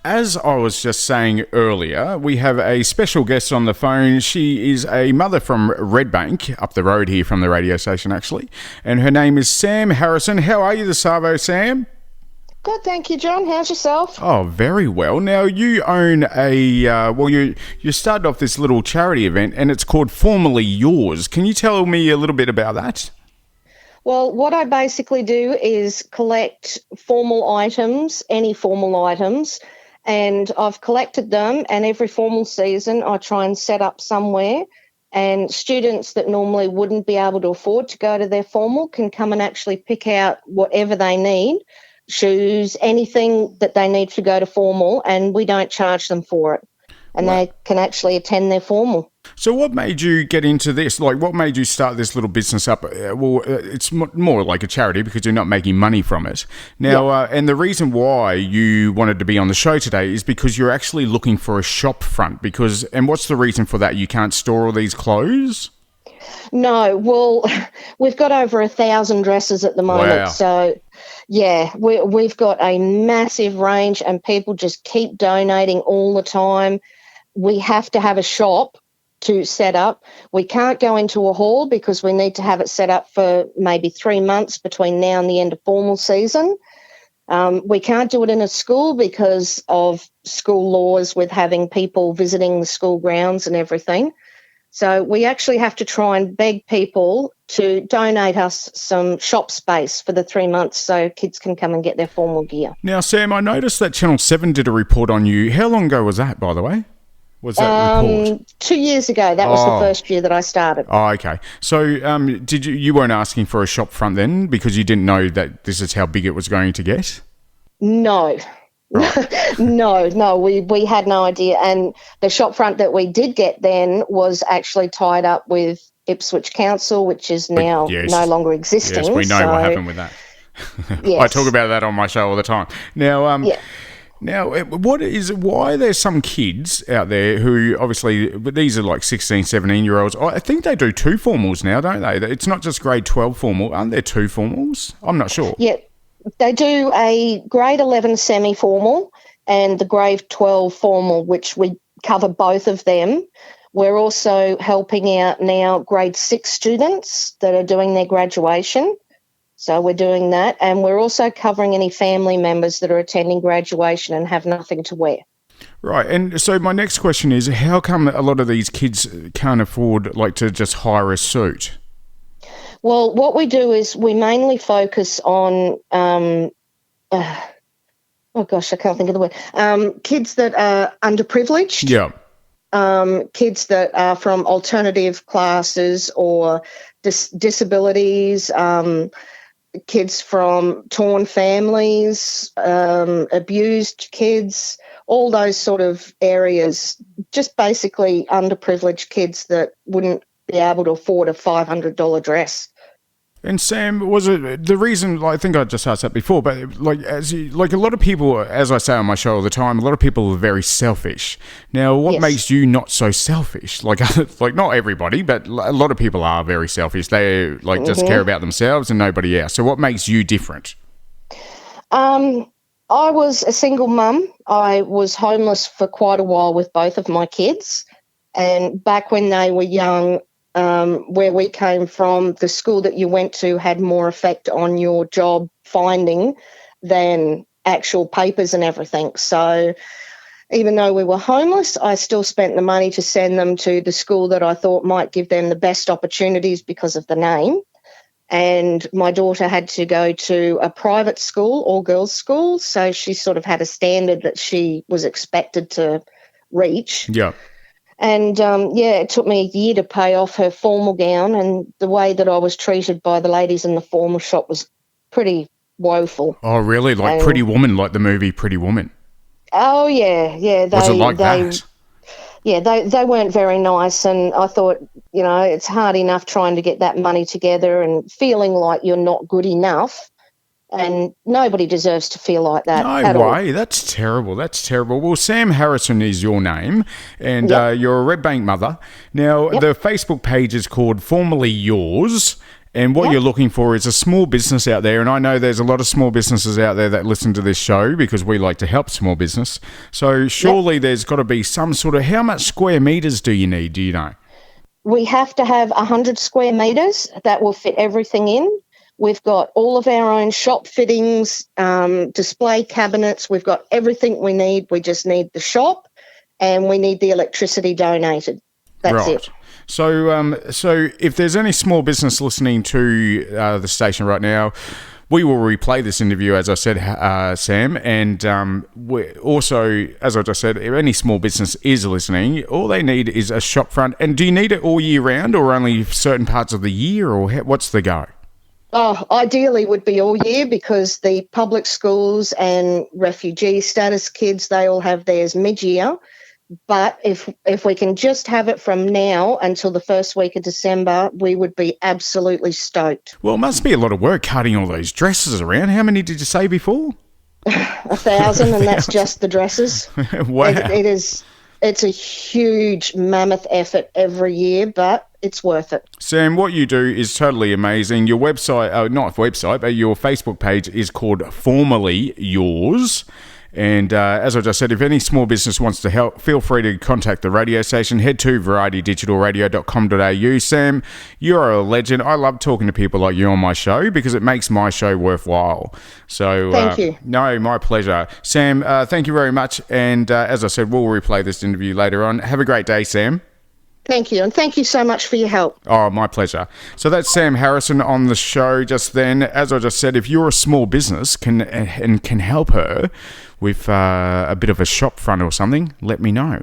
As I was just saying earlier, we have a special guest on the phone. She is a mother from Redbank, up the road here from the radio station, actually. And her name is Sam Harrison. How are you this Arvo, Sam? Good, thank you, John. How's yourself? Oh, very well. Now, you own you started off this little charity event, and it's called Formerly Yours. Can you tell me a little bit about that? Well, what I basically do is collect formal items, any formal items, and I've collected them, and every formal season I try and set up somewhere, and students that normally wouldn't be able to afford to go to their formal can come and actually pick out whatever they need, shoes, anything that they need to go to formal, and we don't charge them for it. And they can actually attend their formal. So what made you get into this? Like, what made you start this little business up? It's more like a charity because you're not making money from it. Now, and the reason why you wanted to be on the show today is because you're actually looking for a shop front. And what's the reason for that? You can't store all these clothes? No, well, we've got over 1,000 dresses at the moment. Wow. So, yeah, we've got a massive range and people just keep donating all the time. We have to have a shop to set up. We can't go into a hall because we need to have it set up for maybe 3 months between now and the end of formal season. We can't do it in a school because of school laws with having people visiting the school grounds and everything. So we actually have to try and beg people to donate us some shop space for the 3 months so kids can come and get their formal gear. Now, Sam, I noticed that Channel 7 did a report on you. How long ago was that, by the way? Was that report? 2 years ago. That was the first year that I started. Oh, okay. So did you weren't asking for a shop front then because you didn't know that this is how big it was going to get? No. Right. No, we had no idea. And the shop front that we did get then was actually tied up with Ipswich Council, which is now no longer existing. Yes, we know what happened with that. Yes. I talk about that on my show all the time. Now, Now, why there's some kids out there who obviously, but these are like 16, 17-year-olds. I think they do two formals now, don't they? It's not just grade 12 formal. Aren't there two formals? I'm not sure. Yeah, they do a grade 11 semi-formal and the grade 12 formal, which we cover both of them. We're also helping out now grade 6 students that are doing their graduation. So we're doing that, and we're also covering any family members that are attending graduation and have nothing to wear. Right, and so my next question is, how come a lot of these kids can't afford to just hire a suit? Well, what we do is we mainly focus on, I can't think of the word, kids that are underprivileged. Yeah. Kids that are from alternative classes or disabilities, kids from torn families, abused kids, all those sort of areas, just basically underprivileged kids that wouldn't be able to afford a $500 dress. And Sam, was it the reason? I think I just asked that before, but a lot of people, as I say on my show all the time, a lot of people are very selfish. Now, what makes you not so selfish? Like not everybody, but a lot of people are very selfish. They just care about themselves and nobody else. So, what makes you different? I was a single mum. I was homeless for quite a while with both of my kids, and back when they were young. Where we came from, the school that you went to had more effect on your job finding than actual papers and everything. So even though we were homeless, I still spent the money to send them to the school that I thought might give them the best opportunities because of the name. And my daughter had to go to a private school, all-girls school, so she sort of had a standard that she was expected to reach. Yeah. And, it took me a year to pay off her formal gown, and the way that I was treated by the ladies in the formal shop was pretty woeful. Oh, really? Pretty Woman, like the movie Pretty Woman? Oh, yeah. Was it like that? Yeah, they weren't very nice, and I thought, it's hard enough trying to get that money together and feeling like you're not good enough. And nobody deserves to feel like that. No way. That's terrible. Well, Sam Harrison is your name, and you're a Redbank mother. Now, the Facebook page is called Formerly Yours, And what Yep. you're looking for is a small business out there. And I know there's a lot of small businesses out there that listen to this show because we like to help small business. So surely there's got to be some sort of, how much square meters do you need? Do you know? We have to have 100 square metres. That will fit everything in. We've got all of our own shop fittings, display cabinets. We've got everything we need. We just need the shop and we need the electricity donated. That's it. So if there's any small business listening to the station right now, we will replay this interview, as I said, Sam. And we also, as I just said, if any small business is listening, all they need is a shop front. And do you need it all year round or only certain parts of the year, or what's the go? Oh, ideally would be all year, because the public schools and refugee status kids, they all have theirs mid-year. But if we can just have it from now until the first week of December, we would be absolutely stoked. Well, it must be a lot of work carting all those dresses around. How many did you say before? 1,000, and that's just the dresses. Wow. It's a huge mammoth effort every year, but it's worth it. Sam, what you do is totally amazing. Your website, not website, but your Facebook page is called Formerly Yours. And as I just said, if any small business wants to help, feel free to contact the radio station. Head to varietydigitalradio.com.au. Sam, you're a legend. I love talking to people like you on my show because it makes my show worthwhile. So thank you. No, my pleasure. Sam, thank you very much. And as I said, we'll replay this interview later on. Have a great day, Sam. Thank you, and thank you so much for your help. Oh, my pleasure. So that's Sam Harrison on the show just then. As I just said, if you're a small business can help her with a bit of a shop front or something, let me know.